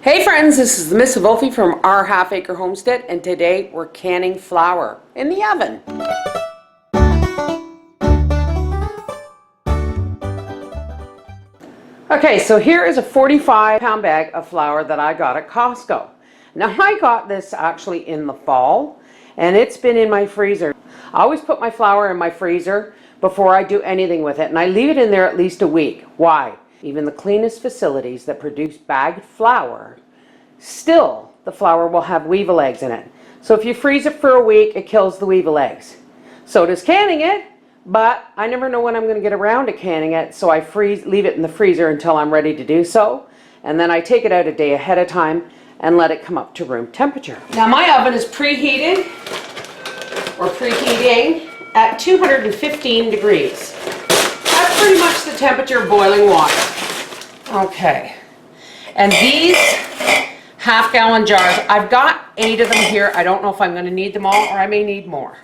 Hey friends, this is Miss Wolfie from our Half Acre Homestead, and today we're canning flour in the oven. Okay, so here is a 45-pound bag of flour that I got at Costco. Now I got this actually in the fall, and it's been in my freezer. I always put my flour in my freezer before I do anything with it, and I leave it in there at least a week. Why? Even the cleanest facilities that produce bagged flour, still the flour will have weevil eggs in it. So if you freeze it for a week, it kills the weevil eggs. So does canning it, but I never know when I'm going to get around to canning it, so I leave it in the freezer until I'm ready to do so, and then I take it out a day ahead of time and let it come up to room temperature. Now my oven is preheated, or preheating, at 215 degrees. That's pretty much the temperature of boiling water. Okay, and these half-gallon jars, I've got 8 of them here. I don't know if I'm going to need them all, or I may need more.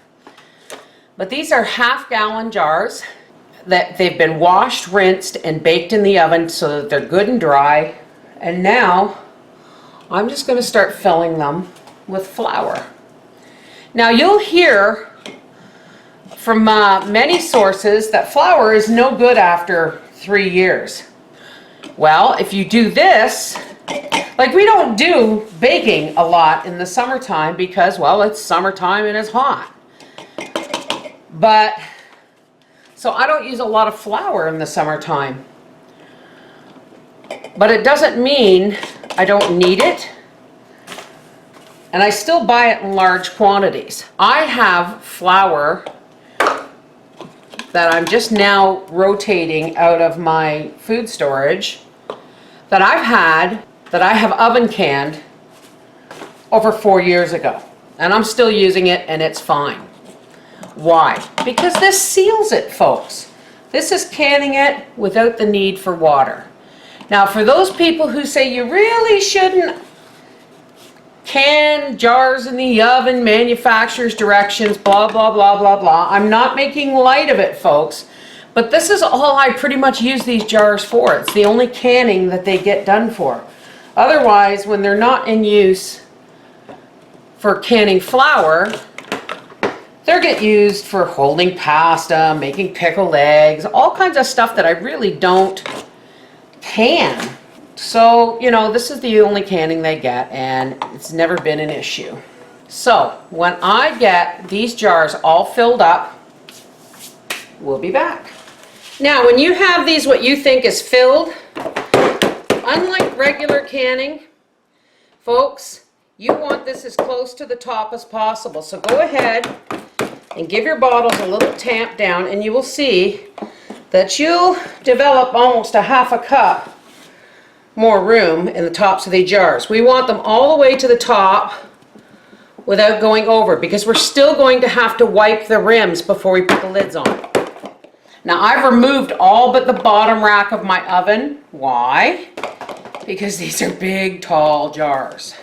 But these are half-gallon jars that they've been washed, rinsed, and baked in the oven so that they're good and dry. And now I'm just going to start filling them with flour. Now you'll hear from many sources that flour is no good after 3 years. Well, if you do this, like we don't do baking a lot in the summertime because, well, it's summertime and it's hot. But, so I don't use a lot of flour in the summertime. But it doesn't mean I don't need it. And I still buy it in large quantities. I have flour that I'm just now rotating out of my food storage that I have oven canned over 4 years ago. And I'm still using it and it's fine. Why? Because this seals it, folks. This is canning it without the need for water. Now for those people who say you really shouldn't can jars in the oven, manufacturer's directions, blah, blah, blah, blah, blah. I'm not making light of it, folks. But this is all I pretty much use these jars for. It's the only canning that they get done for. Otherwise, when they're not in use for canning flour, they get used for holding pasta, making pickled eggs, all kinds of stuff that I really don't can. So, you know, this is the only canning they get, and it's never been an issue. So, when I get these jars all filled up, we'll be back. Now, when you have these, what you think is filled, unlike regular canning, folks, you want this as close to the top as possible. So go ahead and give your bottles a little tamp down, and you will see that you'll develop almost a half a cup more room in the tops of these jars. We want them all the way to the top without going over, because we're still going to have to wipe the rims before we put the lids on. Now I've removed all but the bottom rack of my oven. Why? Because these are big, tall jars.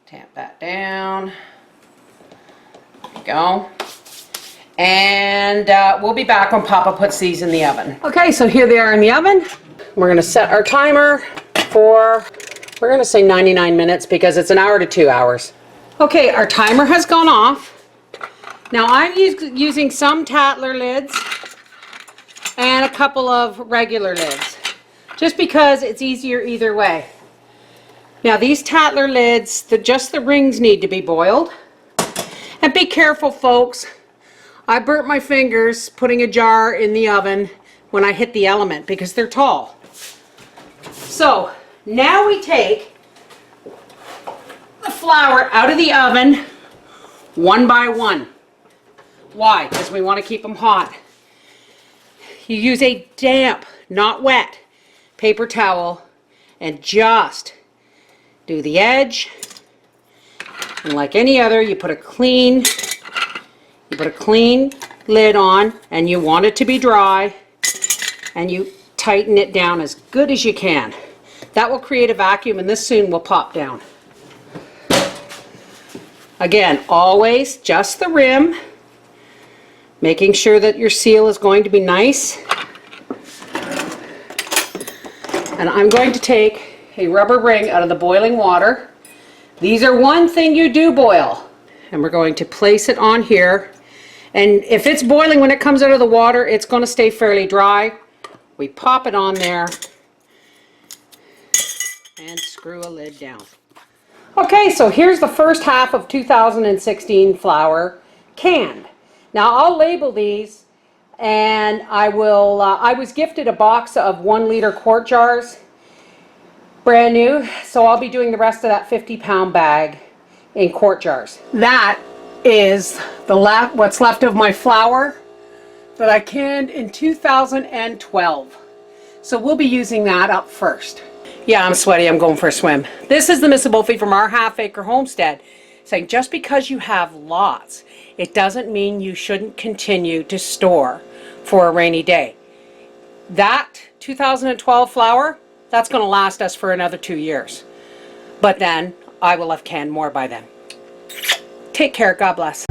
Tamp that down. There we go. And we'll be back when Papa puts these in the oven. Okay, so here they are in the oven. We're going to set our timer for, we're going to say 99 minutes because it's an hour to 2 hours. Okay, our timer has gone off. Now I'm using some Tatler lids and a couple of regular lids, just because it's easier either way. Now these Tatler lids, just the rings need to be boiled. And be careful, folks. I burnt my fingers putting a jar in the oven when I hit the element because they're tall. So now we take the flour out of the oven one by one. Why? Because we want to keep them hot. You use a damp, not wet, paper towel and just do the edge. And like any other, you put a clean lid on, and you want it to be dry, and you tighten it down as good as you can. That will create a vacuum, and this soon will pop down. Again, always just the rim, making sure that your seal is going to be nice And I'm going to take a rubber ring out of the boiling water. These are one thing you do boil. And we're going to place it on here. And if it's boiling when it comes out of the water, it's going to stay fairly dry. We pop it on there and screw a lid down. Okay, so here's the first half of 2016 flour canned. Now I'll label these, and I was gifted a box of 1 liter quart jars, brand new, so I'll be doing the rest of that 50-pound bag in quart jars. That is what's left of my flour that I canned in 2012. So we'll be using that up first. Yeah, I'm sweaty, I'm going for a swim. This is the Miss Wolfie from our half-acre homestead saying just because you have lots, it doesn't mean you shouldn't continue to store for a rainy day. That 2012 flour, that's going to last us for another 2 years. But then I will have canned more by then. Take care, God bless.